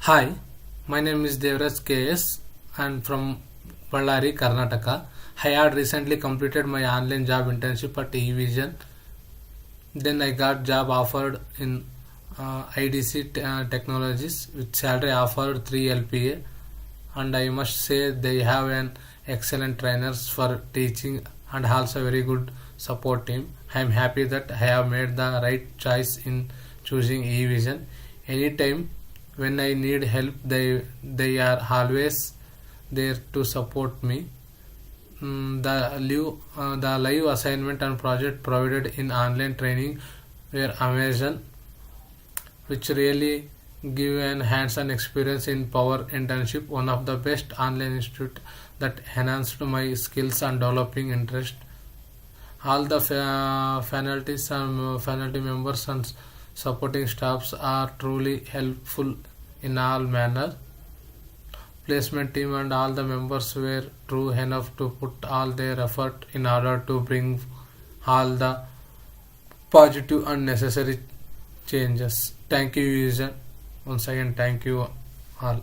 Hi, my name is Devraj KS and from Ballari, Karnataka. I had recently completed my online job internship at Evision. Then I got job offered in IDC technologies with salary offered 3 LPA, and I must say they have an excellent trainers for teaching and also very good support team. I am happy that I have made the right choice in choosing Evision. Anytime when I need help, they are always there to support me. The live assignment and project provided in online training were amazing, which really give an hands-on experience in Power Internship, one of the best online institute that enhanced my skills and developing interest. All the faculty members and supporting staffs are truly helpful in all manner. Placement team and all the members were true enough to put all their effort in order to bring all the positive and necessary changes. Thank you, user. Once again, thank you all.